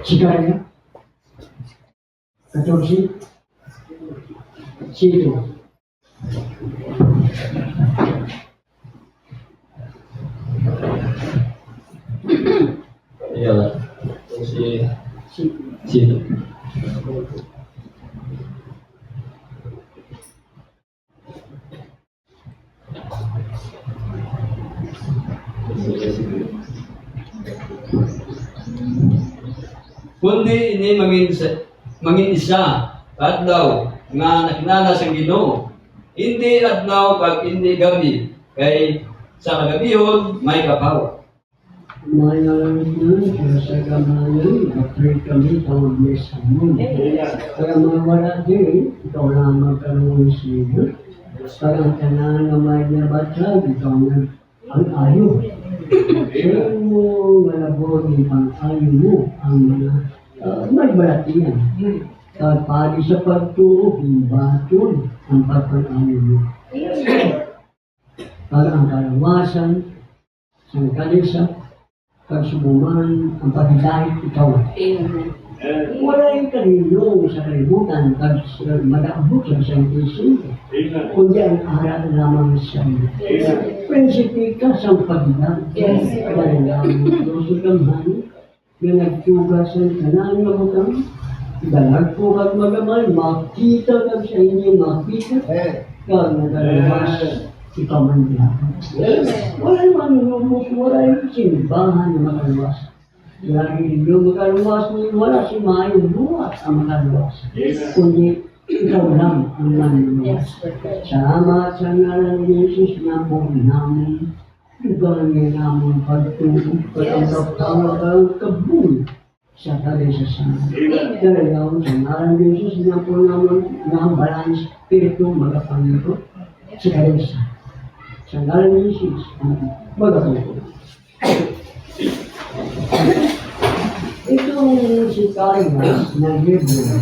Sigarilyo. 14. Sito. Iyalah. Sito. Kundi ini mangin isa, adlaw nga nakilala sa Ginoo. Hindi adlaw pag hindi gabi, kay sa kagabihon may kapawa. Mayalang na sa kamayan, kapre kami tawag may samon. Kaya mga wala din, ikaw lamang kanong siya. Parang tanan na may nabata, ikaw na ang ayaw. Kaya mo malabon ang ayaw mo, ang mga may balati yan. Padi sa pagtuo, baton ang pagpanayaw mo. Para ang kalawasan, ang kalisa, pagsubuman, ang pagdahit ikaw. Wala yung kalilong sa kalibutan, pag mag-aabot sa isang isip. Kundi ang aral lamang sa iyo. Prinsipi ka sa pagdahit. Dahil ang Diyos kamhan, yung nagtugas ng kanan ng butang, dalag po kag magamay, makita kag sa inyo, makita kag nagalawas, ikaw man diyan. Wala naman lumos, wala yung simbahan na magalawas. Lagi yung magalawas, wala si Mayong buwas ang magalawas. Kundi ikaw lang ang manluwas. Salamat sa ngalan ni Jesus na buong namin. Ikaw ang namin pagtulog, pagkakatawa kang kabul sa kalisa sana. Dalaw sa ngalan ni Jesus na po naman na balance spiritu magapangito sa kalisa. Sa ngalan ni Jesus, magapangito. Itong si Caritas na libro,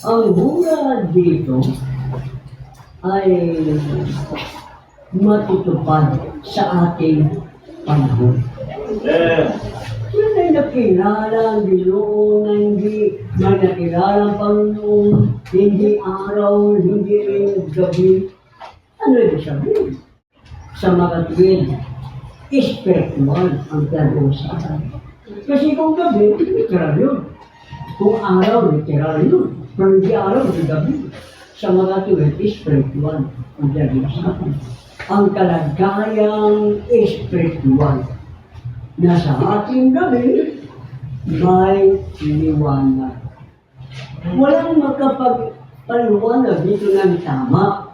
ang bunga dito ay matutupad sa ating panahon. Yun ay nakilala ang Ginoo na hindi may nakilala ang Panginoon, hindi araw, hindi rin gabi. Ano ito sabihin? Sa mga tuwid, spiritual ang pinag-uusapan. Kasi kung gabi, literal yun. Kung araw, literal yun. Pero hindi araw, hindi gabi. Sa mga tuwid, spiritual ang pinag-uusapan. Ang kalagayang spiritual na sa ating gabi may liwanag. Walang makapagpaliwanag dito ng tama.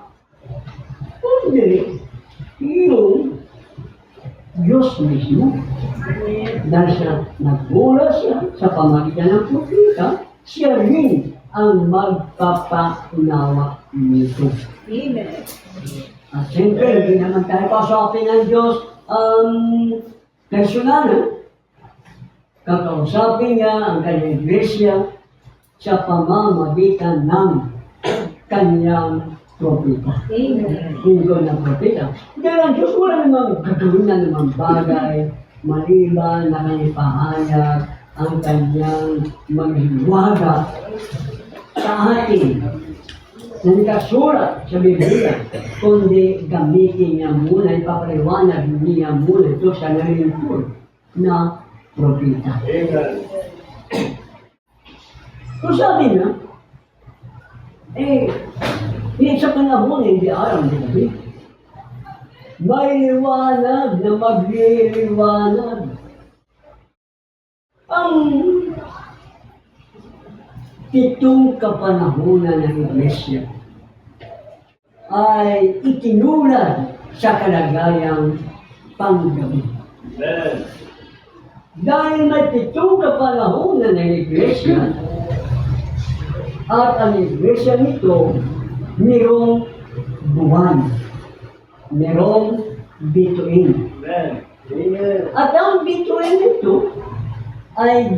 Kundi, yung Diyos mismo. Dahil siya nagmula siya sa pamagitan ng propeta, siya rin ang magpapaunawa nito. Amen. At siyempre, hindi naman tayo kausapin ng Diyos personal. Kakausapin niya ang kanyang iglesia sa pamamagitan ng kanyang propeta. Amen. Lingkod ng propeta. Dahil ang Diyos wala namang gagawin na namang bagay, maliban na kanyang pahayag ang kanyang maghiwaga sa atin na nakasulat sa Biblia, kundi gamitin niya muna, ipapaliwanag niya muna ito sa nalingkod na propeta. Kung sabi niya, sa panahon, hindi alam din natin. May liwanag na magliliwanag. Ang pitong kapanahunan ng Iglesia ay itinulad sa kalagayang panggabi. Dahil may pitong kapanahunan ng Iglesia, at ang Iglesia nito, mayroong buwan, mayroong bituin. At ang bituin nito ay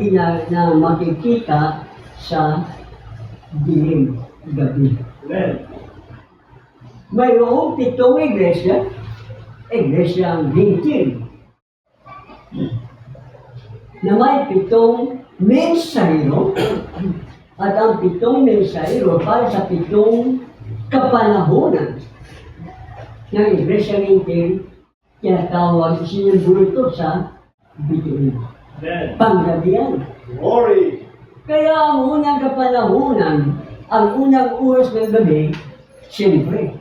na makikita sa dilim gabi. Mayroong pitong iglesia ang hintil. na may 7 mensahero at ang 7 mensahero para sa 7 kapanahonan ng Iglesia Mintil, tinatawag siniburo ito sa bituin. Panggabihan. Glory. Kaya ang unang kapanahonan, ang unang oras ng gabi, siyempre,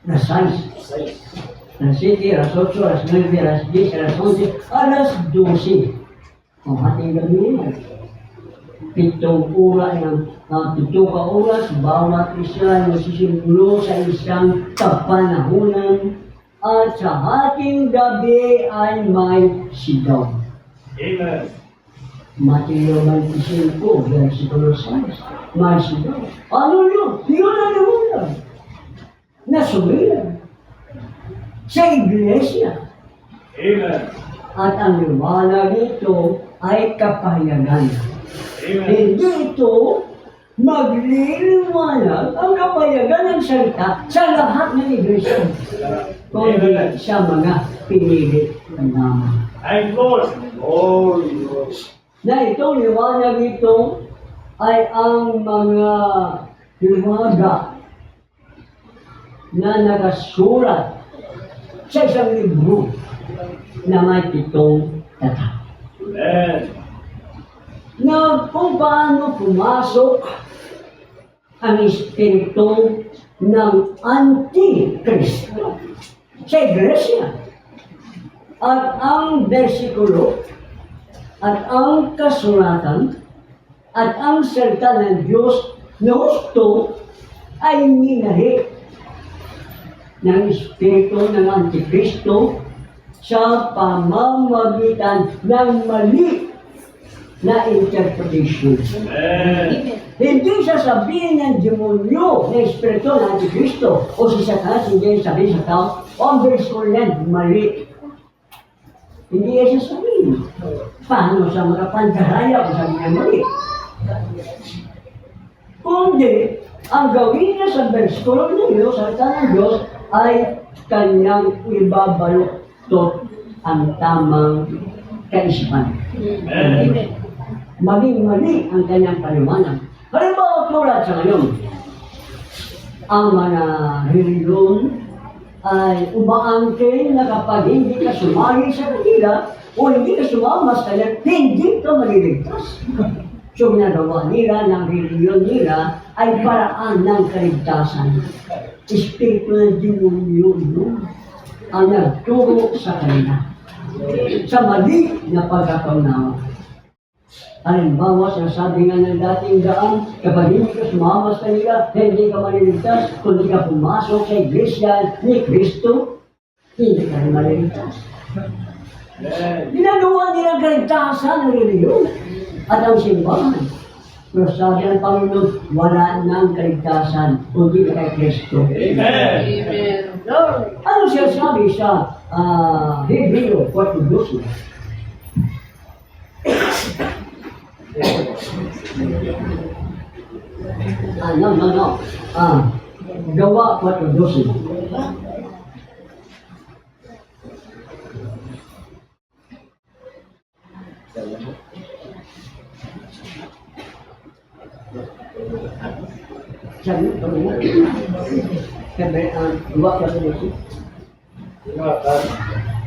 alas 6, alas 7, alas 8, alas 9, alas 10, alas 11, alas 12. Ang ating gabi yan. 7 oras ng 7 ka oras, bawat isa nasisimulo sa isang kapanahonan at sa ating gabi ay may sigaw. Amen. Mateo 25, versikulo 6. May sigaw. Ano yun? Yun ang liwanag na sumilang sa iglesia. Amen. At ang liwanag nito ay kapahayagan. Amen. Hindi ito magliliwanag ang kapayagan ng salita sa lahat ng iglesia. Kundi sa mga pinili lamang. And Lord. Glory. Lord. Na itong liwanag ito ay ang mga liwaga na nakasulat sa isang libro na may 7 tatak. Amen. Na kung paano pumasok ang espiritu ng Antikristo sa iglesia. At ang versikulo, at ang kasulatan, at ang salita ng Diyos na gusto ay minahi ng espiritu ng Antikristo sa pamamagitan ng mali na interpretation. Amen. Hindi sasabihin ng demonyo na espiritu ng Antikristo o si Satanas, hindi sabihin sa tao, o ang versikulo yan, mali. Hindi yan sasabihin. Paano sa mga pandaraya kung sabihin niya mali? Kundi, ang gawin niya sa versikulo ng Diyos, sa salita ng Diyos, ay kanyang ibabaluktot ang tamang kaisipan. Amen. Maging mali ang kanyang paliwanag. Halimbawa, tulad sa ngayon, ang mga reliyon ay umaangkin na kapag hindi ka sumali sa kanila o hindi ka sumama sa kanila, hindi ka maliligtas. So, ginagawa nila ng reliyon nila ay paraan ng kaligtasan. Espiritu ng demonyo ang nagturo sa kanila sa mali na pagkakaunawa. Halimbawa, sinasabi nga ng dating daan, kapag hindi ka sumama sa kanila, hindi ka maliligtas. Kung hindi ka pumasok sa iglesia ni Kristo, hindi ka rin maliligtas. Amen. Ginagawa nilang kaligtasan ng reliyon at ang simbahan. Pero sabi ng Panginoon, wala nang kaligtasan kundi kay Kristo. Amen. Ano siya sabi sa Hebreo 4:12? No. Gawa 4:12. Sabi, gawa 4:12.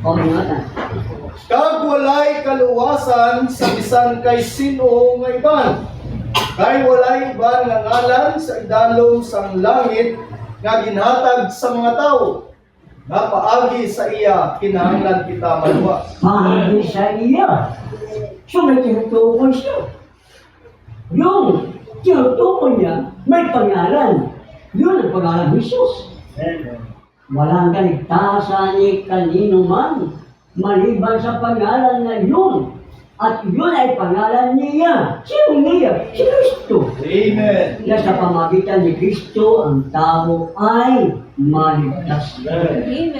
O, ingatan. Kag walay kaluwasan sa bisan kay sino nga iban. Kay walay iban nga ngalan sa idalom sang langit nga ginhatag sa mga tao. Nga paagi sa iya kinahanglan kita maluwa. Paagi sa iya. So may tinutukoy siya. Yung tinutukoy niya, may pangalan. Yun ang pangalan ni Jesus. Walang kaligtasan ni kanino man, maliban sa pangalan na yun. At yun ay pangalan niya. Sino niya? Si Kristo. Amen. Na sa pamagitan ni Kristo, ang tao ay maligtas.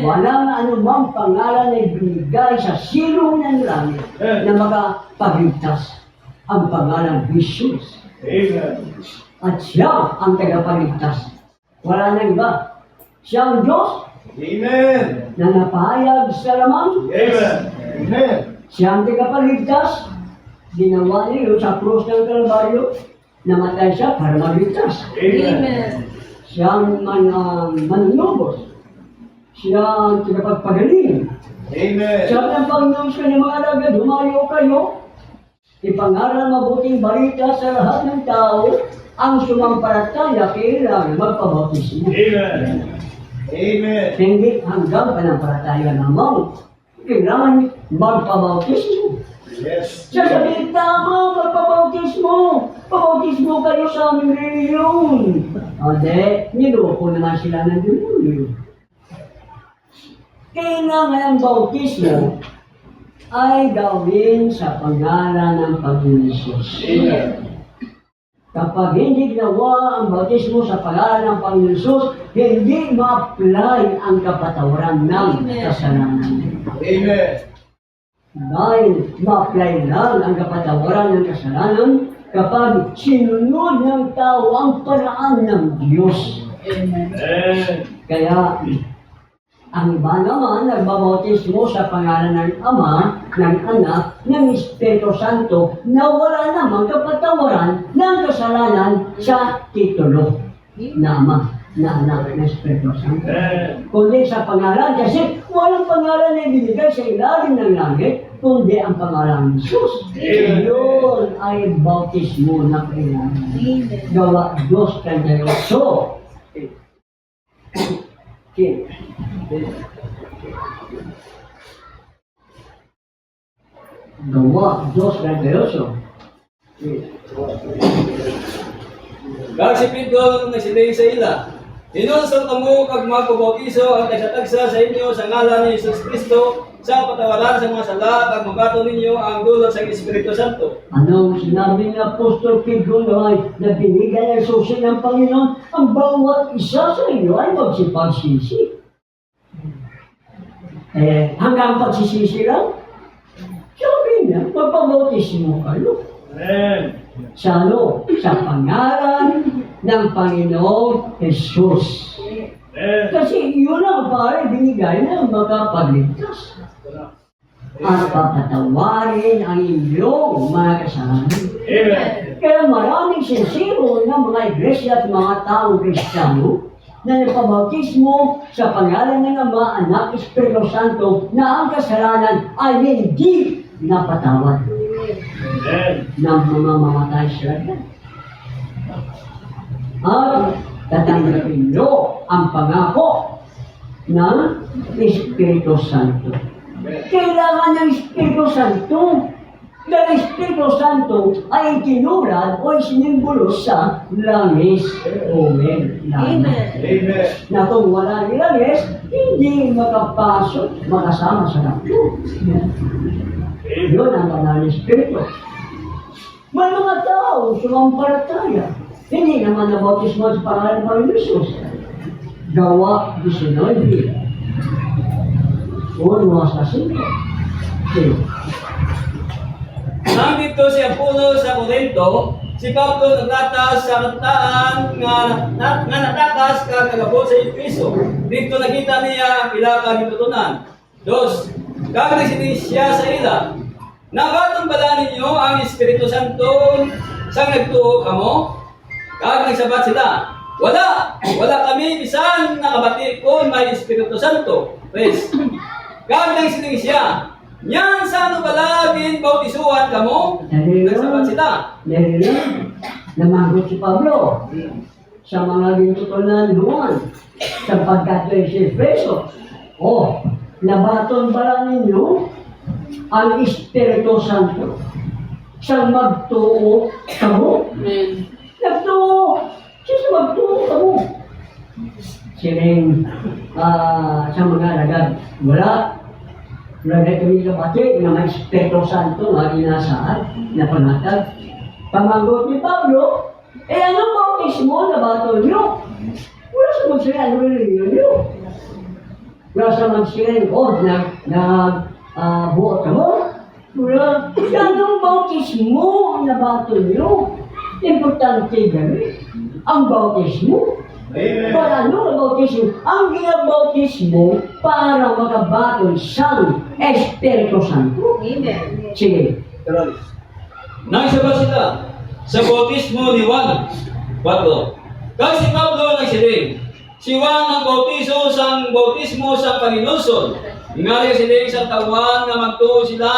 Walang anumang pangalan na ibinigay sa silong ng langit na makapagligtas. Ang pangalan Jesus. Amen. At siya ang tagapagligtas. Wala nang iba. Siya ang Diyos Amen. na napahayag sa lamang. Amen. Amen. Siya ang tagapagligtas Ginawa niyo sa krus ng Kalbaryo, namatay siya para magligtas. Amen. Siya ang manunubos. Siya ang tinapagpagaling. Amen. Siya ang Panginoon sa kanyang mga alagad, humayo kayo. Ipangaral mabuting balita sa lahat ng tao, ang sumampalataya kailangan magpabautismo. Amen. Amen. Hindi hanggang panampalataya lamang, kailangan magpabautismo. Yes. Sasabihin, tama, magpabautismo. Pabautismo kayo sa aming reliyon. Hindi, niloko naman sila ng demonyo. Kailangan ang bautismo ay gawin sa pangalan ng Panginoon Hesus. Amen. Kapag hindi ginawa ang bautismo sa pangalan ng Panginoon Hesus, hindi ma-apply ang kapatawaran ng kasalanan. Amen. Dahil ma-apply lang ang kapatawaran ng kasalanan kapag sinunod ng tao ang paraan ng Diyos. Amen. Kaya, ang iba naman nagbabautismo sa pangalan ng Ama, ng Anak, ng Espiritu Santo na wala namang kapatawaran ng kasalanan sa titulo na Ama, na Anak, ng Espiritu Santo. Kundi sa pangalan, kasi walang pangalan na ibinigay sa ilalim ng langit, kundi ang pangalan ng Jesus. Yun ay bautismo na kailangan. Gawa 2:38. Okay. Gawa 2:38. Kag si Pedro nagsiling sa ila, Hinunsa kamo kag magpabautiso ang tagsa-tagsa sa inyo sa ngalan ni Jesus Kristo sa patawaran sa mga sala kag magato ninyo ang dulot sa Espiritu Santo. Anong sinabi ng Apostol Pedro na binigay ng susi ng Panginoon, ang bawat isa sa inyo ay magsipagsisi. Hanggang pagsisisi lang, sabi niya, magpabautismo kayo. Amen. Sa ano? Sa pangalan ng Panginoong Jesus. Kasi yun ang pare binigay na makapagligtas. At papatawarin ang inyong mga kasalanan. Amen. Kaya maraming sincero na mga iglesia at mga taong Kristiyano na nagpabautismo sa pangalan ng Ama, Anak, Espiritu Santo na ang kasalanan ay hindi napatawad. Nang mamamatay sila. At tatanggapin nyo ang pangako ng Espiritu Santo. Kailangan ng Espiritu Santo. Dahil Espiritu Santo ay tinulad o isinimbolo sa langis. Amen. Amen. Na kung wala ni langis, hindi makapasok, makasama sa langis. Yun ang banal na Espiritu. May mga tao sumampalataya. Hindi naman nabautismo sa pangalan ng Panginoon Jesus. Gawa 19. Uno sa 5. Nandito si Apollo sa Corinto, si Pablo naglatas sa kataan nga natakas kagabot sa Efeso. Dito nakita niya ang ila kagitutunan. Dos, kagasinig siya sa ila. Nagatong bala ninyo ang Espiritu Santo sang nagtuo kamo? Kag nagsabat sila, wala kami bisan nakabati kung may Espiritu Santo. Pues, kag nagsinig siya, nyan sa ano balagin bautisuhan kamo? Nagsabat sila. Dahil namagot si Pablo sa mga gintutunan Juan sapagkat ito si Efeso. Nabaton pala ninyo ang Espiritu Santo sa magtuo kamo. Nagtuo. Siya magtuo kamo. Siling sa mga lagad. Wala kami kapatid na may Espiritu Santo na inasaan na panatag. Pamagot ni Pablo, anong bautismo na bato nyo? Wala sa magsila, ano religion nyo? Wala sa magsila, buot ka mo? Wala. Anong bautismo na bato nyo? Importante gano'n. Ang bautismo. Amen. Para ano ang bautismo? Ang ginabautismo para makabatol sa Espiritu Santo. Amen. Sige. nagsaba sila sa bautismo ni Juan. 4. Kag si Pablo nagsiling, si Juan ang bautiso sang bautismo sa Panginoon. Nga siling sa tawan nga magtuo sila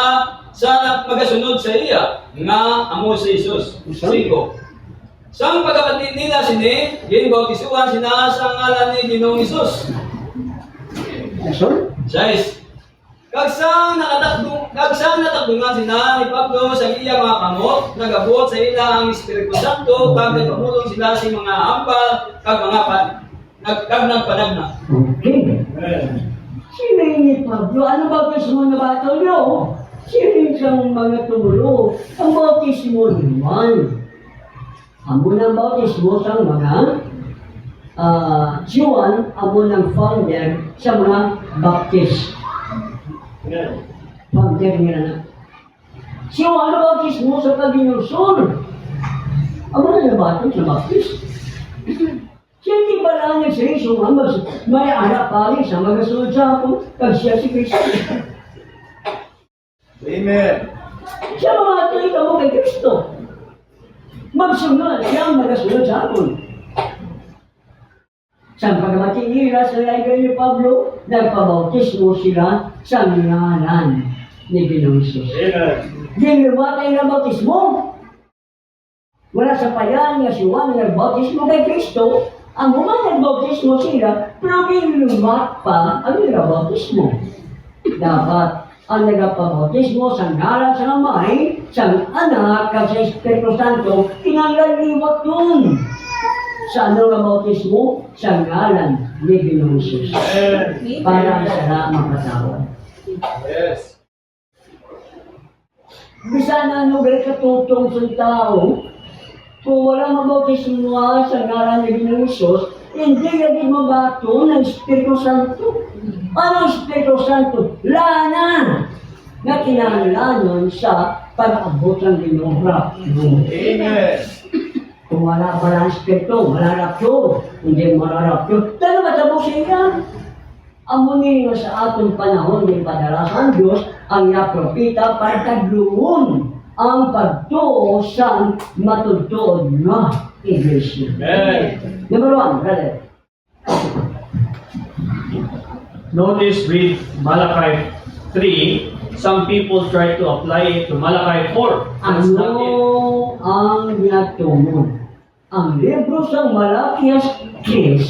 sa magasunod sa iya nga amo si Jesus. 5. Sang pagkapatid nila sini, ginbautisuan sila sa ngalan ni Ginoong Hesus. Sorry? 6. Kagsang natakdungan sila ni Pablo sa iya mga kamot, nagabot sa ila ang Espiritu Santo, kag nagpamulong sila sa mga hambal, kag mga nagpanagna. Okay. Sino yung Pablo? Ano bautismo na bato niyo? Sino yung siyang mga tumulo? Ang bautismo naman. Amo ng bautismo sa mga Juan, amo ng founder sa mga Baptist. Founder nila na. Si Juan ang bautismo sa Panginoon. Amo na nabato sa Baptist. Siya hindi ba lang nagsirisong may anak pa rin sa magasunod sa ako pag siya si Kristo. Amen. Siya mga tuloy ka mo kay Kristo. Magsunod siya ang magasunod sa akin. Sa pagkabating nila sa library ni Pablo, nagpabautismo sila sa ngalan ni Ginoong Hesus. Ginawa tayo ng bautismo. Wala sa payan nga si Juan nagbautismo kay Kristo. Ang mga nagbautismo sila, pero ginumat pa ang nagbautismo. Dapat ang nagpabautismo sa ngalan sa Amay, sa Anak, at sa Espiritu Santo, kinangaliwat yun. Sa ano nga bautismo? Sa ngalan ni Ginoong Hesus. Para sa mapatawad. Yes. Bisa na ano gali katutong sa tao, kung wala mabautismo sa ngalan ni Ginoong Hesus, hindi agad mabato ng Espiritu Santo. Ano Espiritu Santo? Lana na kinahanglanon sa pag-abot ng Ginoong Hesus. Amen. Kung wala pala ang Espiritu, malarapyo. Hindi malarapyo. Dahil matabo siya. Amunin mo sa atong panahon ni Padarasan Diyos ang napropita para tagluon ang pagtuo sa matutuod na Iglesia. Amen. Number 1, brother. Notice read Malachi 3. Some people try to apply it to Malachi 4. That's not it. Ano ang ginatungod? Ang libro sa Malakias 3,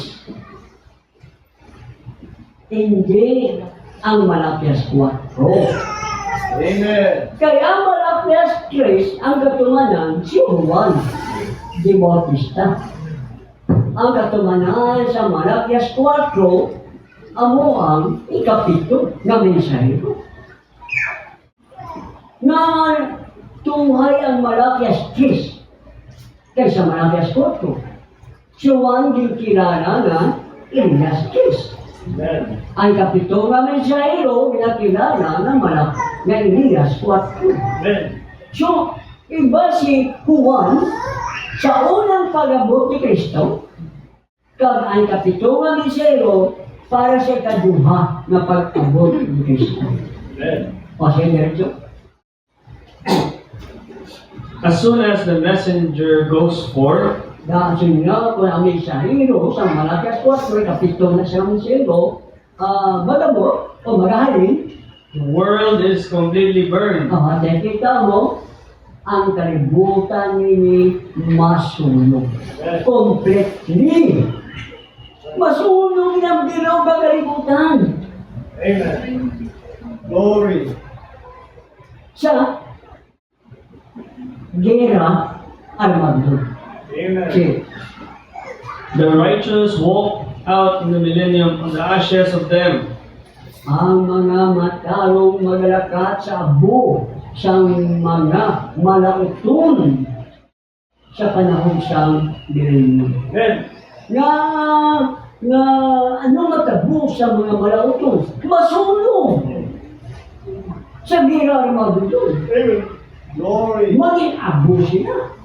hindi ang Malakias 4. Amen. Kaya ang Malakias 3, ang katumanan, si Juan de Bautista. Ang katumanan sa Malakias 4, amo ang ikapito na mensahero. Na tunghay ang Malakias 3 kaysa Malakias 4. Si Juan din kilala na Elias 3. Amen. Ang kapito nga mensahero pinakilala ng na Elias 4. Amen. So, iba si Juan sa unang pag-abot ni Kristo, kag ang kapito nga mensahero para sa ikaduha na pag-abot ni Kristo. Amen. O siya diretso. As soon as the messenger goes forth, Dahil nga kung ang mensahero sa Malakias 4, kapito na siya mensahero, magabot o magahalin, the world is completely burned. dahil kita mo, ang kalibutan ni masunog. Completely. Masunog ng bilog ang kalibutan. Amen. Glory. Sa gera Armageddon. Amen. Okay. The righteous walk out in the millennium on the ashes of them. Ang mga matalong magalakat sa abo sa mga malauton sa panahon siyang milenyo. Amen. Nga ano matabo sa mga malauton? Masunog! Sa gira Armageddon. Amen. Glory. Maging abo sila.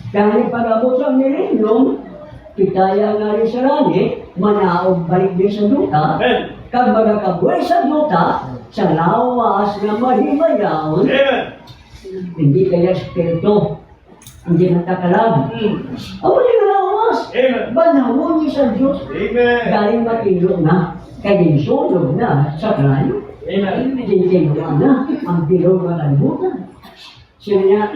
Dahil pag-abot sa milenyo, pitaya nga rin sa langit, manaog balik din sa duta, Amen. kag magakabuhay sa duta, sa lawas na mahimayaon, Amen. Hindi kaya espiritu. Hindi natakalab. Ang muli na lawas. Amen. Banawon niya sa Diyos. Amen. Dahil matilog na. Kaya dinsulog na sa kalayo. Amen. Dintiluan na ang bilog na kalibutan. Sino niya?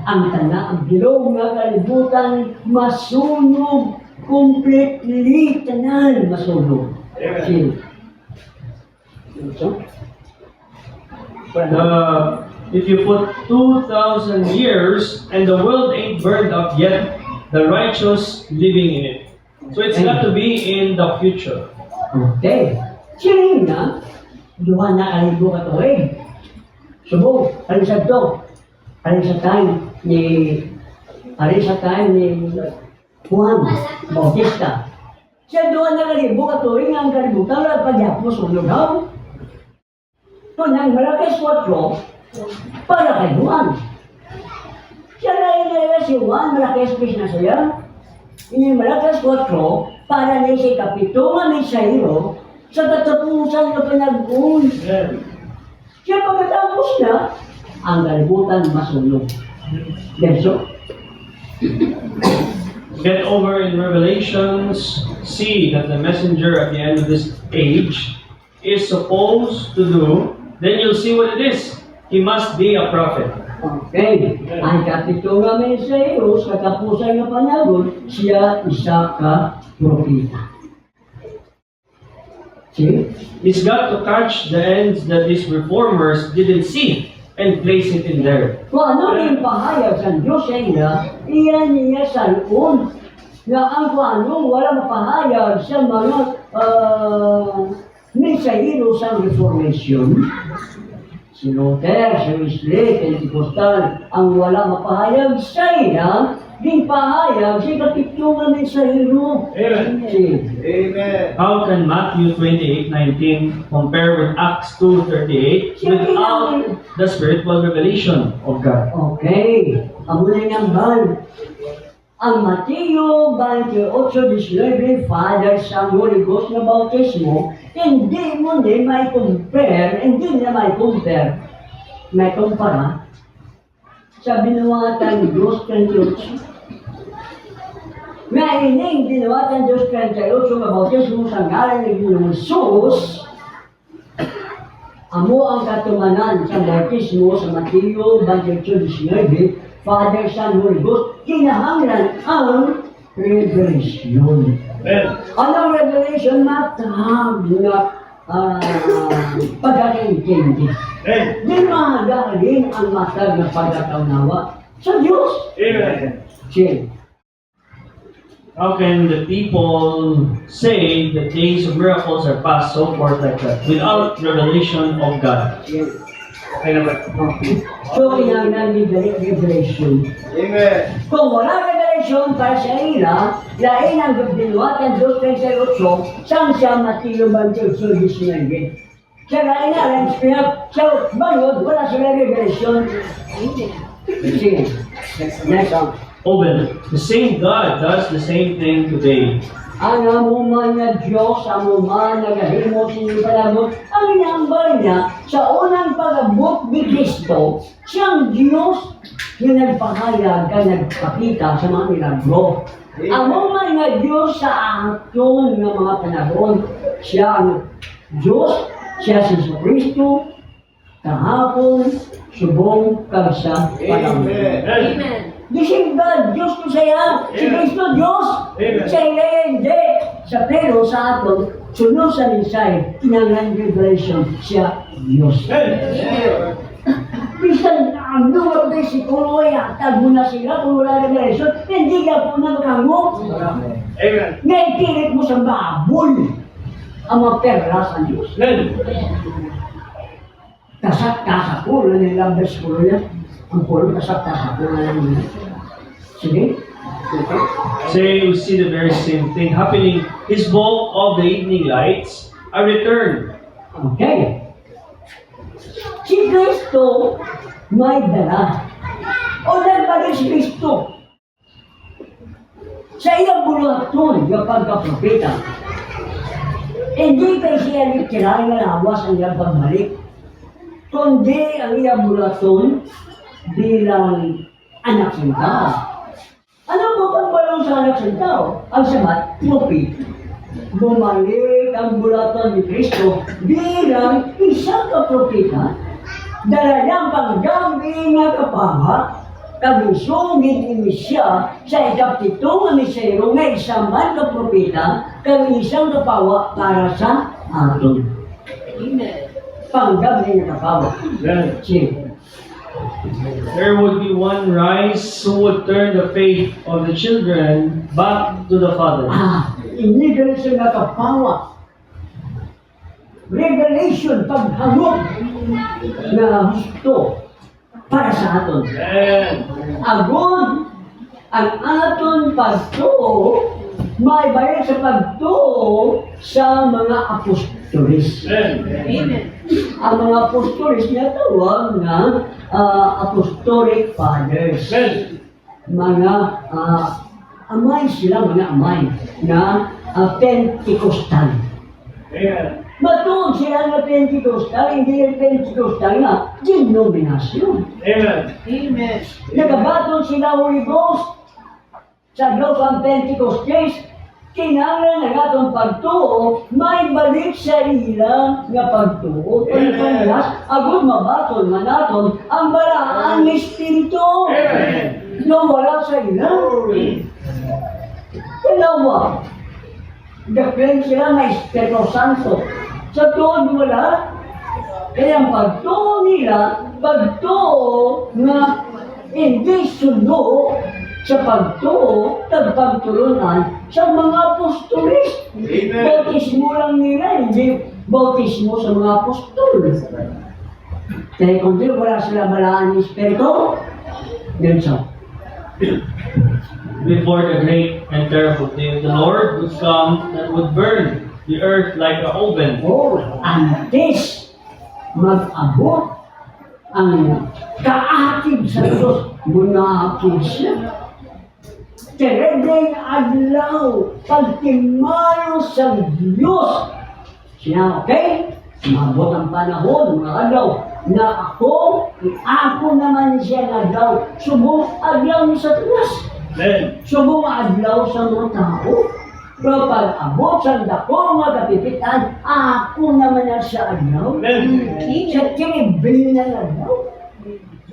Ang tanda, ang bilog na kalibutan, masunog. Completely tanan masunog. Sino? So, If you put 2,000 years and the world ain't burned up yet, the righteous living in it. So it's got to be in the future. okay. Sino na? Duha na kalibo ka to eh. Subog, alin sa to. Alin sa time ni Juan Bautista. Siya duha na kalibo ka to eh. Ang kalibutan na pagyapos ulugaw. Kung ang Malakas 4, para kay Juan. Siya na inaya si Juan, Malakas na siya. Yung Malakas 4, para niya si Kapitungan ni Sairo, sa katapusan na pinag-uwi. Siya pagkatapos na, ang kalibutan masunog. Verso. Get over in Revelations, see that the messenger at the end of this age is supposed to do, then you'll see what it is. He must be a prophet. Okay. Ang Kapitungan ni Sairo, sa katapusan na panahon, siya isa ka propeta. See? He's got to catch the ends that these reformers didn't see and place it in there. Kung ano yung pahayag sa Diyos sa iya, iyan niya sa loob. Na ang kung anong wala mapahayag sa mga mensahero sa Reformation, si Luther, si Wesley, Pentecostal, ang wala mapahayag sa iya, din pahayag si Kapitungan ni Sahiro. Amen. Amen. How can Matthew 28:19 compare with Acts 2:38 without the spiritual revelation of God? Okay. Amo na niyang ban. Ang Mateo 28:19, Father, Son, Holy Ghost na bautismo, hindi mo na may compare, hindi na may compare, may kumpara sa binuwatan ni Diyos 38. Nga ining binuwatan Diyos 38 na bautismo sa ngalan ni Ginoong Jesus, amo ang katumanan sa bautismo sa Mateo 28:19, Father, Son, Holy Ghost, kinahanglan ang revelation. Anong revelation? Matag na pagkakaintindi. Di mahagaling ang matag na pagkakaunawa sa Diyos. Amen. Sige. How can the people say the days of miracles are past, so forth like that, without revelation of God? Okay naman. Okay. So, kinahanglan ni revelation. Amen. Kung wala revelation para sa ila, lain ang binuwatan Diyos 38, saan siya Mateo 28:19. Siya lain na lang siya, so, bangod, wala sila revelation. Sige. Next one. Open. The same God does the same thing today. Ang amuman na Diyos, amuman na gahimo sa inyong palabot, ang inambal niya sa unang pag-abot ni Kristo, siyang Diyos na nagpahayag ka nagpakita sa mga milagro. Amuman na Diyos sa aton ng mga panahon, siya ang Diyos, siya si Kristo, kahapon, subong, kagsa, panahon. Amen. The same God, Diyos ko saya. Si Kristo, Diyos. Amen. Sa ilayan, hindi. Sa pero sa aton, sunod sa mensahe, kinangan revelation, siya Diyos. Amen. Bisan ang duwag na si Kuloy, tag mo na sila kung wala revelation, hindi ka po na makango. Amen. Naipilit mo sa baboy ang mga perlas ng Diyos. Kasak-kasak ko, na nilang best ko yan. Ang puro kasak-kasak ko na nila. Sige. Say, we see the very same thing happening. His bulk of the evening lights are returned. Okay. Si Kristo may dala. O nagpagin si Kristo. Sa iyang buluhaton, yung pagkapropeta, hindi kayo siya literal na lawas ang iyang pagbalik. kundi ang iyang bulaton bilang anak ng tao. Ano po pagbalong sa anak ng tao? Ang samat, prophet. Bumalik ang bulaton ni Kristo bilang isang kapropeta, dala niyang panggambi nga kapaha, kabisungin ini siya sa ikapitong amisero nga isang man kapropeta, kag isang kapawa para sa aton. Panggambi nga kapawa. Sige. There would be one rise who would turn the faith of the children back to the Father. Ini ganito nga kapawa. Revelation, paghangop na gusto para sa aton. Agon, ang aton pagtuo, may bayad sa pagtuo sa mga apostolis. Ang mga apostolis niya tawag na apostolic fathers. Mga amay sila, mga amay na Pentecostal. Matuon sila na Pentecostal, hindi yung Pentecostal na denominasyon. Nagabaton sila Holy Ghost sa Global Pentecostes, kinanglan na atong pagtuo, may balik sa ila nga pagtuo. Pagpanglas, agud mabaton man naton ang balaan ng Espiritu. Nung wala sa ila. Dalawa, daklan sila may Espiritu Santo. Sa tuod wala, kaya ang pagtuo nila, pagtuo nga hindi sundo sa pagtuo, tagpagtulunan sa mga apostolis. Bautismo lang nila, hindi bautismo sa mga apostol. Kaya kung di wala sila balaan ng Espiritu, yun siya. Before the great and terrible day of the Lord would come that would burn the earth like an oven. Antes mag-abot ang kaatid sa Diyos, munahapon siya. Teredeng adlaw, pagtimalo sa Diyos. Siya, okay? Mabot ang panahon, mga adlaw, na ako naman siya na adlaw, subong adlaw ni Satanas. Subong adlaw sa mga tao. Pero pag abot sa dako mga kapipitan, ako naman na siya adlaw. Siya kinibili na adlaw.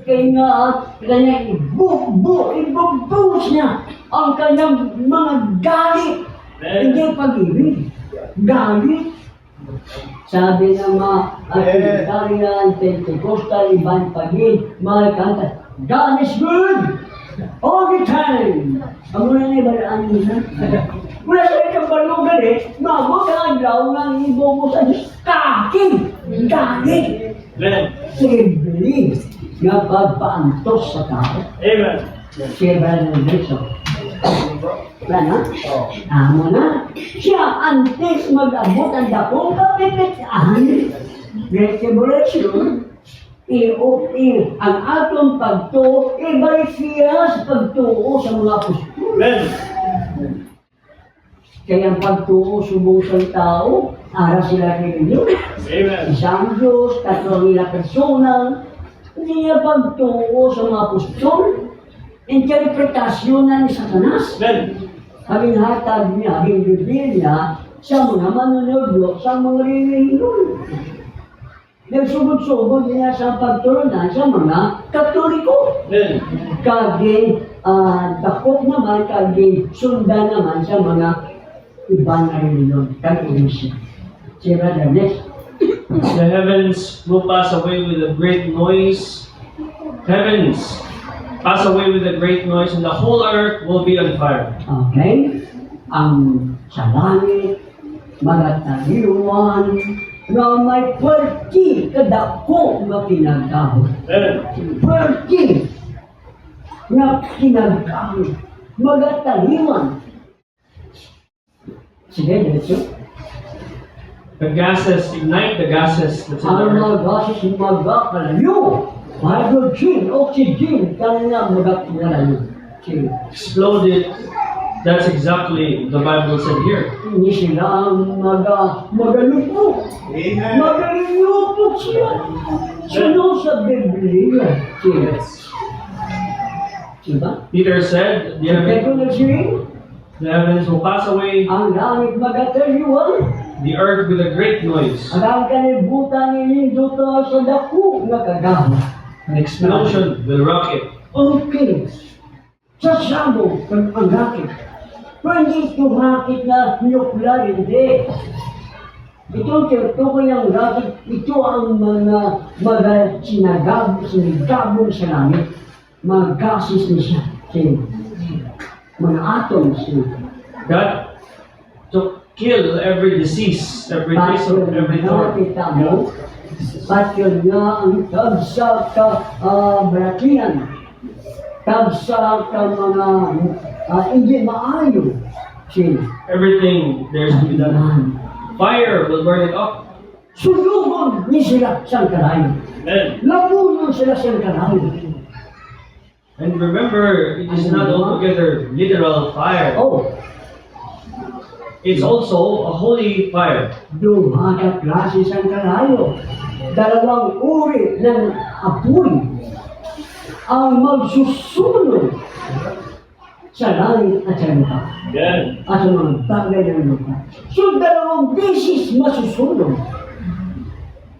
Kaya kanya ibubuhos niya ang kanyang mga galit. Hindi pag-ibig. Galit. Sabi ng mga Trinitarian, Pentecostal, ibang pagin, mga kanta, God is good all the time. Ang muna na ibalaan nila. Mula sa ikang balugan mabot ang adlaw ng ibo mo sa Diyos. Kaking! Galit! Sibili nga pagpaantos sa tao. Amen. Siya ba na Nelson? Wala na? Amo na. Siya antes mag-abot ang dakong kapipitaan. Great Tribulation. Ang atong pagtuo, ibalik siya sa pagtuo sa mga apostol. Kaya ang pagtuo subong sa tao, ara sila kay Diyos. Isang Diyos, tatlo nila persona. Hindi niya pagtuo sa mga apostol. Interpretasyon na ni Satanas. Habing hatag niya, habing Biblia sa mga manunod, sa mga relihiyon. Nagsugod-sugod niya sa pagtulunan sa mga Katoliko. Kaging dakot naman, kaging sundan naman sa mga ibang relihiyon. Kaging siya. Sira the next. The heavens will pass away with a great noise. Heavens pass away with a great noise, and the whole earth will be on fire. Okay? Ang sa langit, magataliwan, na may pwerti kadako na kinagkahon. Pwerti na kinagkahon. Magataliwan. Sige, diretso. The gases ignite the gases that's in the Ang earth. mga gases magkakalayo. Hydrogen, oxygen, kanina magkakalayo. Sige. Exploded. That's exactly the Bible said here. Hindi sila ang magalupok. Magalupok sila. Sunod sa Biblia. Diba? Peter said, the heavens will pass away, Ang langit magataliwan, the earth with a great noise. ang kalibutan nilinduto sa dako nga kagahon. An explosion will rock it. Okay. Sasabog ang rocket. Pero hindi ito rocket na nuclear, hindi. Ito yung rocket, ito ang mga sinagabong sa langit. Mga gases na siya. Mga atoms. God to kill every disease, every trace of every thorn. Patyon nga ang tabsa ka barakian. Tabsa ka mga hindi maayo. Everything there's to be done. Fire will burn it up. Sulugon ni sila sa karayo. Amen. Lamunon sila sa karayo. And remember, it is not altogether literal fire. Oh, It's also a holy fire. duha ka klase sa karayo. Dalawang uri ng apoy ang magsusunod sa langit at sa lupa. At sa mga bagay ng lupa. So, dalawang beses masusunod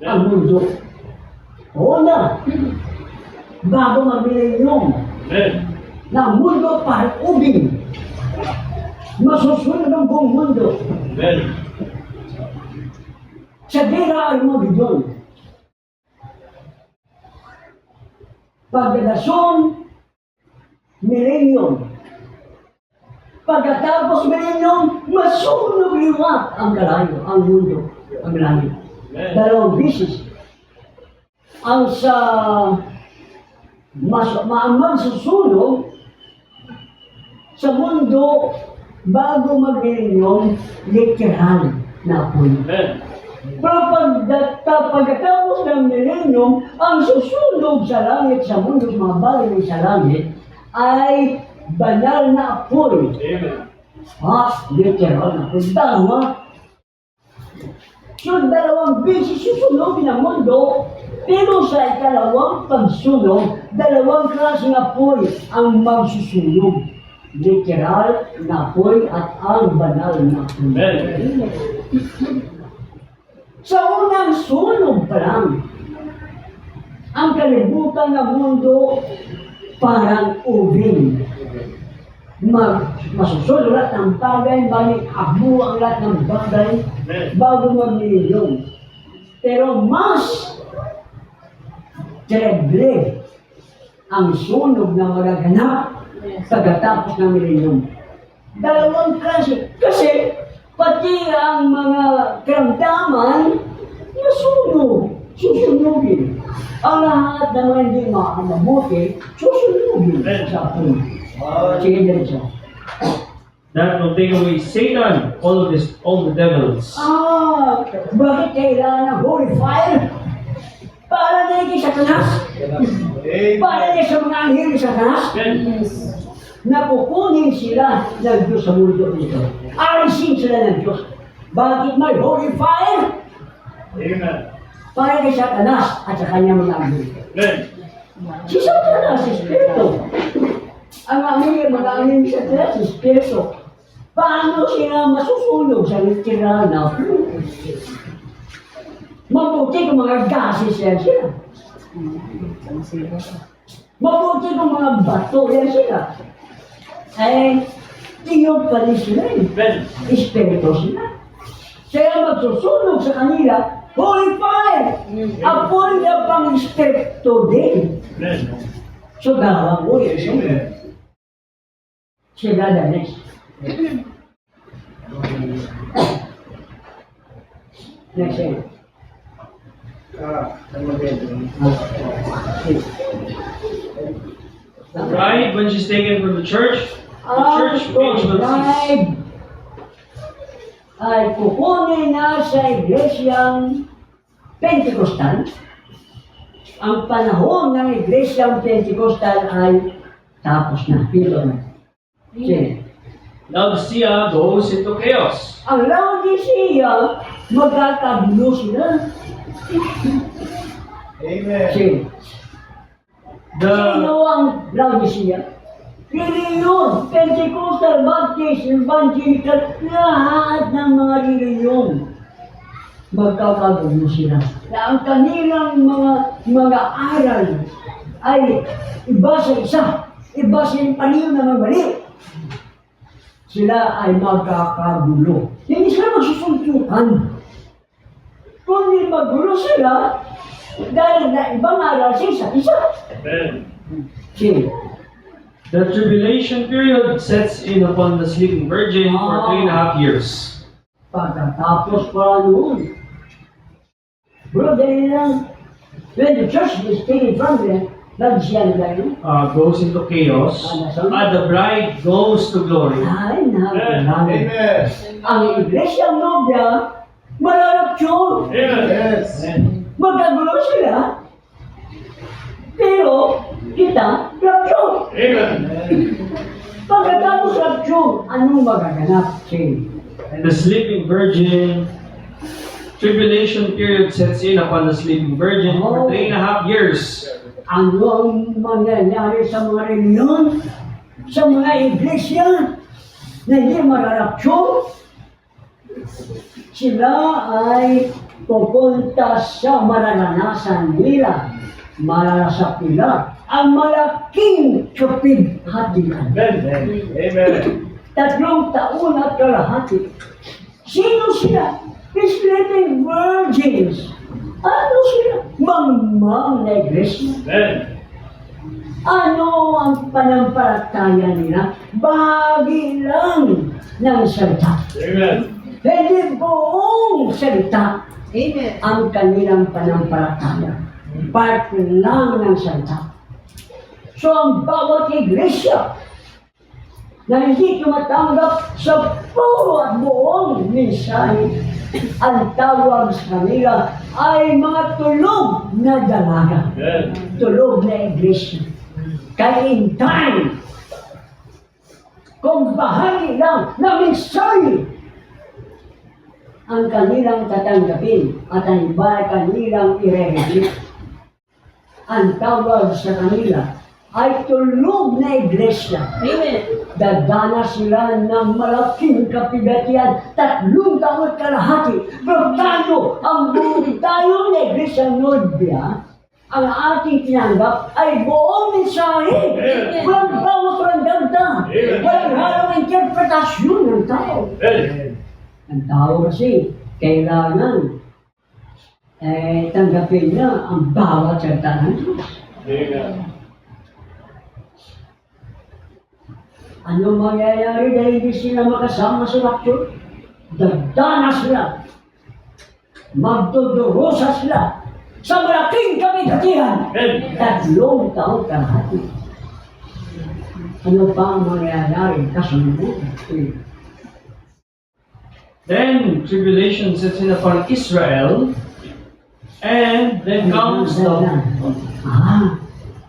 ang mundo. Oo na. Bago mag-milenyum na mundo para ubing. Masusunod ang buong mundo. Sa Dera Armageddon. Pagdalasyon, milenyum. Pagkatapos milenyum, masunog liwat ang kalayo, ang mundo, ang langit. Dalawang bisis. Ang sa magsusunog sa mundo bago mag-milenyum, literal na apoy. Pero pagkatapos ng milenyum, ang susunog sa langit, sa mundo, sa mga bagay sa langit, ay banal na apoy. Literal na apoy. Dalawa. So, dalawang beses susunogin ang mundo, pero sa ikalawang pagsunog, dalawang klaseng apoy ang magsusunog. Literal na apoy at ang banal na apoy. Sa unang sunog pa lang, ang kalibutan ng mundo parang ubing. Masusunod lahat ng bagay, balik abo ang lahat ng bagay bago mag-milenyum. Pero mas terrible ang sunog na magaganap pagkatapos ng milenyum. Dalawang klase. Kasi pati ang mga karamdaman nasunog, susunugin. Ang lahat na mga hindi makakabuti, susunugin sa apoy. Sige diretso. That will take away Satan, all the devils. Bakit kailangan ng holy fire? Para na kay Satanas? Para na sa mga anghel ni Satanas? Napupunin sila ng Diyos sa mundo nito. Alisin sila ng Diyos. Bakit may holy fire? Para kay Satanas at sa kanyang mga anghel. Si Satanas, si Espiritu. Ang mga anghel ni Satanas, si Espiritu. Paano sila masusunog sa literal na apoy? Mabuti kung mga gases yan sila. Mabuti kung mga bato yan sila. Ay, tiyog pa rin sila eh. Espiritu sila. Kaya magsusunog sa kanila, holy fire! Apoy na pang espiritu din. So, dalawang ulit sila. Sila danis. Next thing. Right? When she's taken from the church age will cease. Ay kukunin na sa iglesyang Pentecostal. Ang panahon ng iglesyang Pentecostal ay tapos na. Pito na. Sige. Laodicea goes into chaos. Ang Laodicea, magkakagulo sila. Amen. Sino The ang Laodicea? Reliyon, Pentecostal, Baptist, Evangelical, lahat ng mga reliyon. Magkakagulo sila. Na ang kanilang mga aral ay iba sa isa, iba sa paliw na magbalik. Sila ay magkakagulo. Hindi sila magsusuntukan. Kung hindi magulo sila, dahil na ibang aral sa isa. Sige. The tribulation period sets in upon the sleeping virgin for 3.5 years. Pagkatapos pala noon. Bro, dahil lang, when the church is taken from them, nagsiyan na yun. Goes into chaos, and the bride goes to glory. Ay, naman. Amen. Ang iglesia nobya, malarapsyon. Yes. Magkagulo sila. Pero, kita, rapsyon. Pagkatapos rapsyon, anong magaganap? Sige. And the sleeping virgin, tribulation period sets in upon the sleeping virgin for 3.5 years. Ano ang mangyayari sa mga reliyon, sa mga iglesia na hindi mararapsyon? Sila ay pupunta sa mararanasan nila, mararasap nila, ang malaking kapighatian. Amen. 3 taon at kalahati. Sino sila? Sleeping virgins. Ano sila? Mangmang na iglesia. Ano ang panampalataya nila? Bahagi lang ng salita. Hindi buong salita ang kanilang panampalataya. Part lang ng salita. So ang bawat iglesia na hindi tumatanggap sa puro at buong mensahe, ang tawag sa kanila ay mga tulog na dalaga. Tulog na iglesia. Kaya in time, kung bahagi lang na mensahe ang kanilang tatanggapin at ang iba ay kanilang i-reject, ang tawag sa kanila ay tulog na iglesia. Dadana sila ng malaking kapigatian, 3 taon at kalahati. Pero tayo, ang buong tayo na iglesia Nobya, ang ating tinanggap ay buong mensahe. Walang bawat walang dagdag. Walang halong interpretasyon ng tao. Ang tao kasi, kailangan tanggapin niya ang bawat salita ng Diyos. Anong mangyayari dahil hindi sila makasama sa rapture? Dagdana sila. Magdudurusa sila sa malaking kabigatihan. 3 taon kalahati. Ano pa ang mangyayari? Kasunod. Then tribulation sets in upon Israel, and then comes the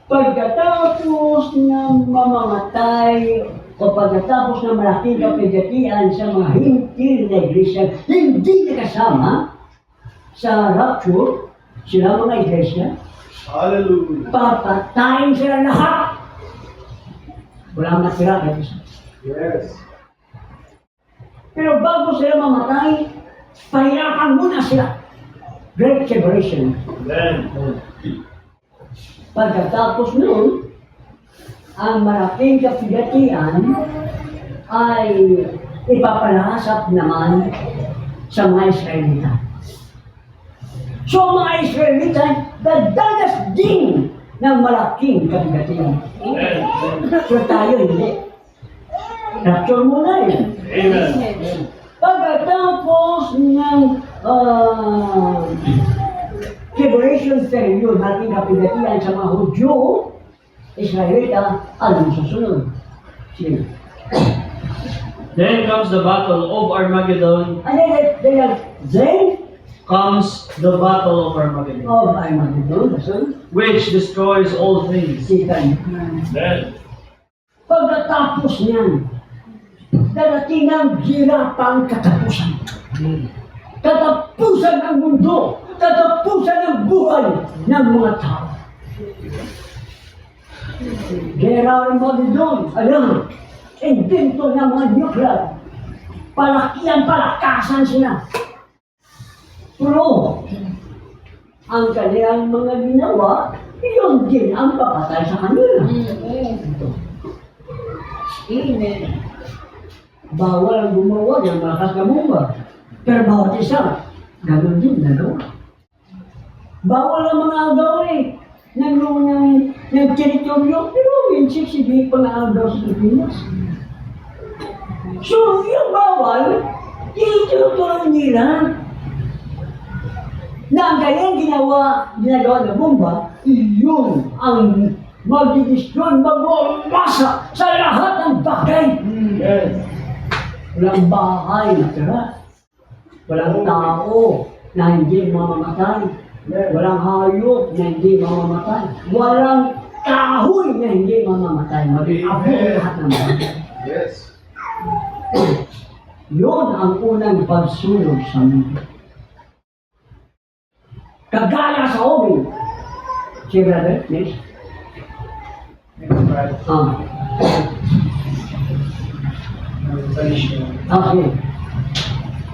Pagkatapos ng mamamatay o pagkatapos ng malaking kapigatian sa mga hintil na iglesia, hindi nakasama sa rapture, sila mga iglesia, Hallelujah. papatayin sila lahat. Wala matira kahit isa. Yes. Pero bago sila mamatay, pahirapan muna sila. Great Separation. Pagkatapos noon, ang malaking kapigatian ay ipapalasap naman sa mga Israelita. So mga Israelita, dadanas din ng malaking kapigatian. So tayo hindi. Rapture muna yun. Pagkatapos ng Tribulation period, malaking kapigatian sa mga Hudyo, Israelita, anong susunod? Sino? Then comes the battle of Armageddon. And then Comes the battle of Armageddon, oh, Armageddon, son, which destroys all things. sikan. Pagkatapos niyan, darating ang hirapang katapusan. Katapusan ng mundo. katapusan ng buhay ng mga tao. Gera rin mo doon, alam, invento ng mga nuclear. Palakasan sila. Pero, ang kanilang mga ginawa, yun din ang papatay sa kanila. Amen. Bawal ang gumawa ng malakas na bomba. Pero bawat isa, gano'n din nagawa. Bawal ang mga agawin ng teritoryo, pero minsan sige pa nga agaw sa Pilipinas. So, yung bawal, itutuloy nila. Na ang kanyang ginagawa ng bomba, iyon ang magdidestroy, magmamasa sa lahat ng bagay. Walang bahay na tira. Walang tao na hindi mamamatay. Walang hayop na hindi mamamatay. Walang kahoy na hindi mamamatay. Mag-abot lahat ng bagay. Yes. Yun ang unang pagsulog sa mundo. Kagaya sa obing. Si brother, yes? Okay.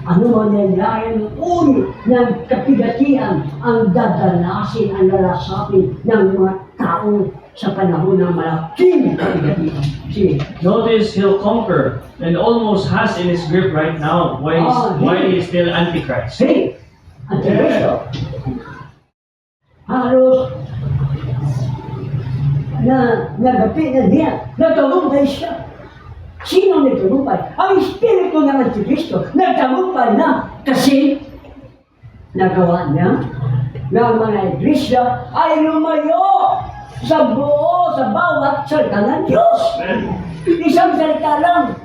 Ano mangyayari ng uri ng kapigatian ang dadalasin, ang lalasapin ng mga tao sa panahon ng malaking kapigatian? Sige. Notice he'll conquer and almost has in his grip right now while he's still Antichrist. Hey! Antikristo. Halos nagapit na diyan, nagtagumpay siya. Sino nagtagumpay? Ang Espiritu ng Antikristo nagtagumpay na kasi nagawa niya ng mga iglesia ay lumayo sa bawat salita ng Diyos. Isang salita lang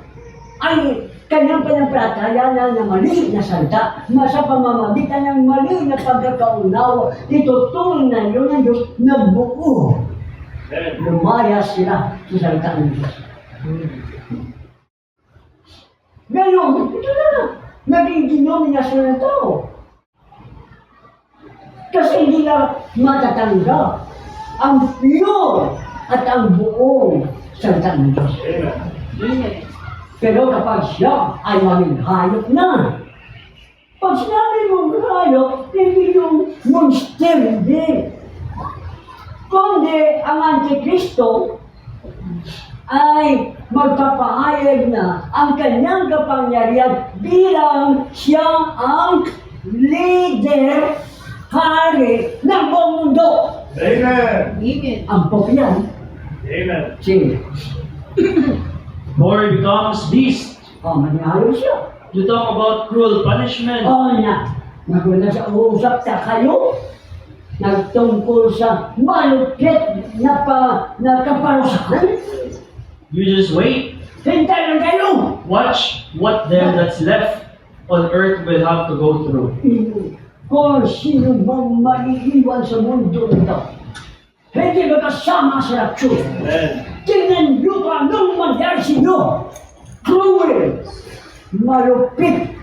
ay kanyang panampalataya na mali na salita, sa pamamagitan ng mali na pagkakaunawa, itutulong na yun ng Diyos na buo. Lumaya sila sa salita ng Diyos. Ngayon, ito na, naging denominasyon ng tao. Kasi hindi na matatanggap ang pure at ang buong salita ng Diyos. Pero kapag siya ay maging hayop na, pag sinabi mong hayop, hindi yung monster, hindi. Kundi ang Antikristo ay magpapahayag na ang kanyang kapangyarihan bilang siya ang leader, hari ng buong mundo. Amen. Amen. Ang popyan, Amen. sige, Or he becomes beast. maging hayop siya. You talk about cruel punishment. Naguna sa uusap sa kayo, nagtungkol sa malupit na kaparusahan. You just wait. Hintay lang kayo! Watch what that's left on earth will have to go through. Kung sino bang maiiwan sa mundo nito, hindi magkasama sa rapture. Tingnan nyo pa anong mangyari sa inyo. Cruel, malupit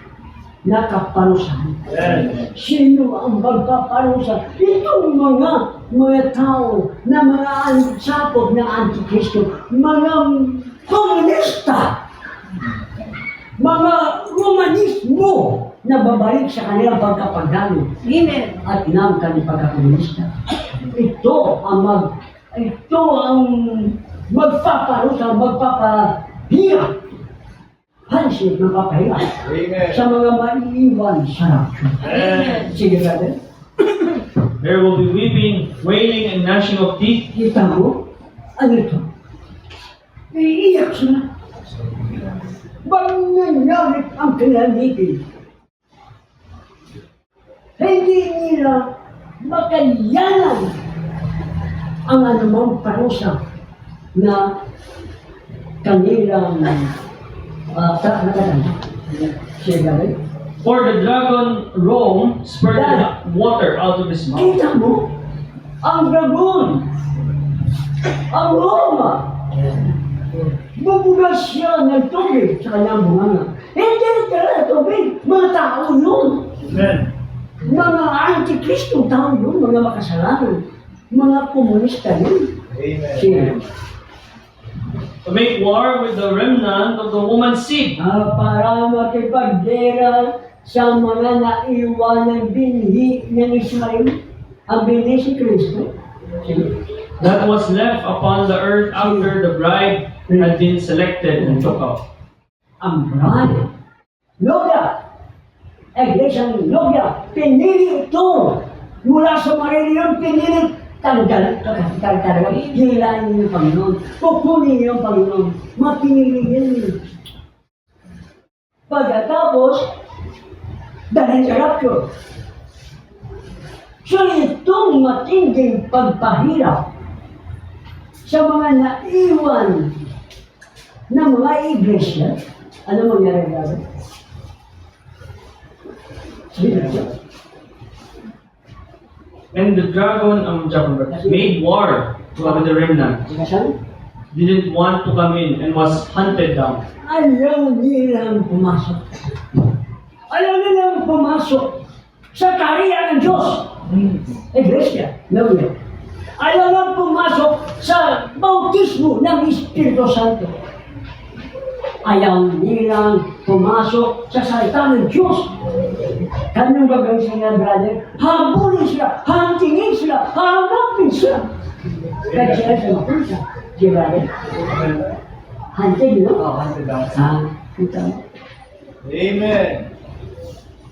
na kaparusahan. Sino ang magpaparusa? Itong mga tao na mga ansapot ng Antikristo, mga komunista, mga Romanismo na babalik sa kanilang pagkapagano Amen. at ng kanilang pagkakomunista. Ito ang magpaparusa, magpapahirap. Hansip ng papahirap Amen. sa mga maiiwan sa rapture. Amen. Sige, brother. There will be weeping, wailing, and gnashing of teeth. Kita mo? Ano ito? Iiyak sila. Bang nangyari ang kanilang. Hindi nila makayanan ang anumang parusa na kanilang Sige, For the dragon Rome spurted water out of his mouth. kita mo? Ang dragon, ang Roma, bubugas siya ng tubig sa kanyang bunganga. Hindi nagtala ng tubig, mga tao yun. Amen. Mga antikristong tao yun, mga makasalanan. Mga komunista yun. Amen. Sino? To make war with the remnant of the woman's seed. Para makipagdera sa mga naiwan ng binhi ng Israel, ang binhi si Kristo. Sino? That was left upon the earth after the bride had been selected and took off. Ang bride. Logya. Iglesiang Logya. Pinili ito. Mula sa mariliyon, pinili. Tanggal. Hilain niyo yung Panginoon. Kukunin niyo yung Panginoon. Mapinili niyo. Pagkatapos, dahil sa rapture. So itong matinding pagpahirap sa mga naiwan na mga iglesia, ano mangyari natin? And the dragon made war with the remnant. Saan? Didn't want to come in and was hunted down. Ayaw nilang pumasok. Ayaw nilang pumasok sa kaharian ng Diyos. Iglesia, no. Ayaw nilang pumasok sa bautismo ng Espiritu Santo. Ayaw nilang pumasok sa salita ng Diyos. Kanong gagawin sila, brother? Habulin sila, hantingin sila, hanapin sila. Kahit sila sa mapunta. Di ba rin? Hunting, no? Kita mo. Amen.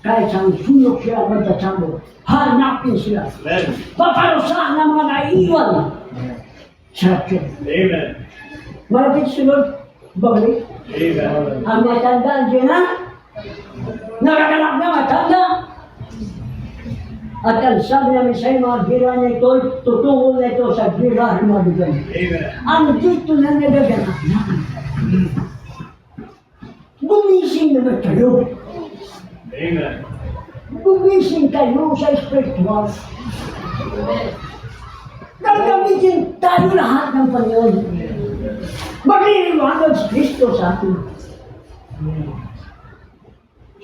Kahit saan sulok sila magtatambo, hanapin sila. Amen. Paparusahan ng mga naiiwan. Sarap yun. Amen. Malapit sunod, babalik. Amen. Ang matanda dyan na, nakakalak na matanda. At ang sabi namin sa mga gira na ito, tutungo na ito sa gira ng mga bigay. Amen. Ang dito na nagaganap na. Gumising naman kayo. Amen. Gumising kayo sa spiritual. Gagamitin tayo lahat ng Panginoon. Magliliwanag si Kristo sa atin.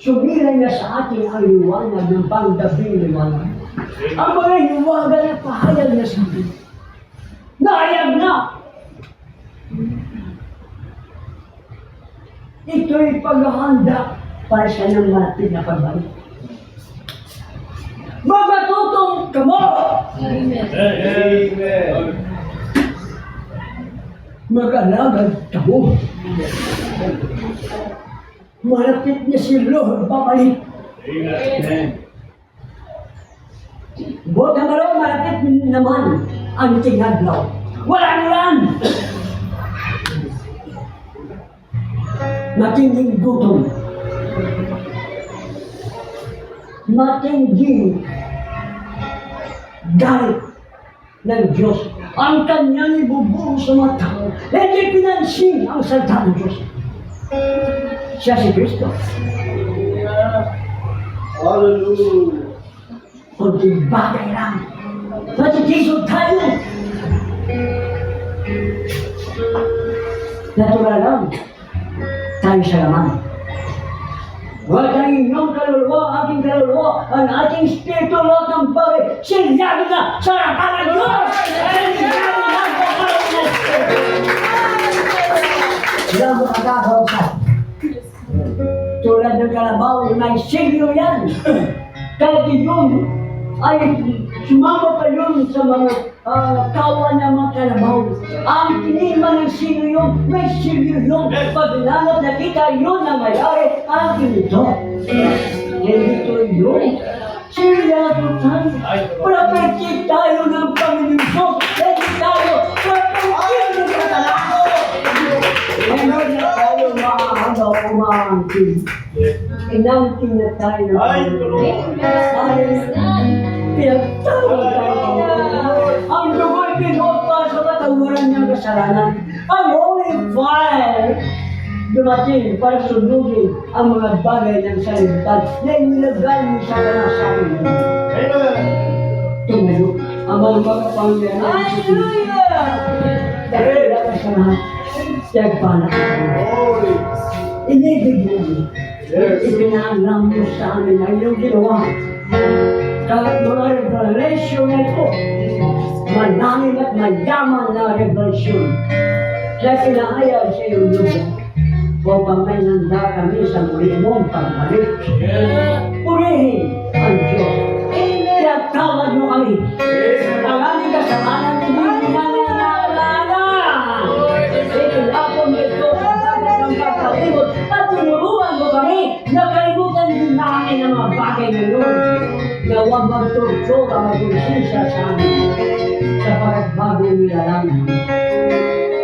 Sumilay na sa atin ang liwanag ng pangdabing liwanag. Ang mga liwanag na pahayag na sa atin. Nahayag na! Ito'y paghahanda para sa nang malapit na pagbalik. Magatutong kamo! Amen. Amen. Mag-alagad kamo! Malapit na si Lord babalik. Amen. Buot na malo, malapit naman ang tinaglaw. Walang ulan! Matinding gutom. Matinding galit ng Diyos. Ang kanyang ibubuo sa mga tao. Hindi pinansin ang salita ng Diyos. Siya si Kristo. Hallelujah. Kunting bagay lang. Matitisod tayo. Natural lang. Tayo sa laman. Huwag ang inyong kaluluwa, aking kaluluwa, ang ating spirito, lahat ng bagay, sinyado na sa harapan ng Diyos! Sinyado na sa harapan ng Diyos! Sila mo agagawasan. Tulad ng kalabaw, may silyo yan. Kahit yun ay sumama pa yun sa mga kawan ng mga kalabaw. Ang kinima ng silyo yun, may silyo yun. Pag nanap na kita yun ang mayari, ang kinito. Hindi ito yun. Silyo na tayo. Prapekit tayo ng Panginoon Diyos. Hindi tayo. Prapekit ng katalako. Hindi na tayo makahanda umangkin. Inangkin na tayo. Pinagtawag tayo. Ang dugo'y pinota sa katawaran niyang kasalanan. Ang Holy Fire dumating para sundugin ang mga bagay ng sanlibutan na inilagay mo sa kanasabi mo. Tumayo ang mga pangyayari. Hallelujah! Dahil ka sa lahat, tagpala ka. Inibig mo. Ipinaalam mo sa amin ang iyong ginawa Kahit mga revelation na ito, malalim at mayaman na revelation. Kaya pinahayag sa iyong lugar, upang may nanda kami sa muli mong pagbalik. Purihin ang Diyos. Kaya tawad mo kami. Ang aming kasamanan hindi namin naalala. Itinapon ito sa dagat ng pagkalimot at tinuruan mo kami na kalimutan din namin ang mga bagay na yun. Na huwag magturtso ang magkonsensya sa amin sapagat bago nilalang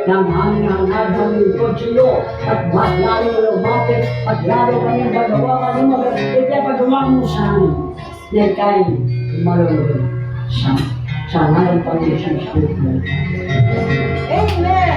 ng aming hangad ng lingkod sa iyo at mas lalo lumapit at lalo kanyang gagawa ka ng mga ipapagawa mo sa amin na ikay malulunod sa ngayon pa rin sa Spirit mo. Amen.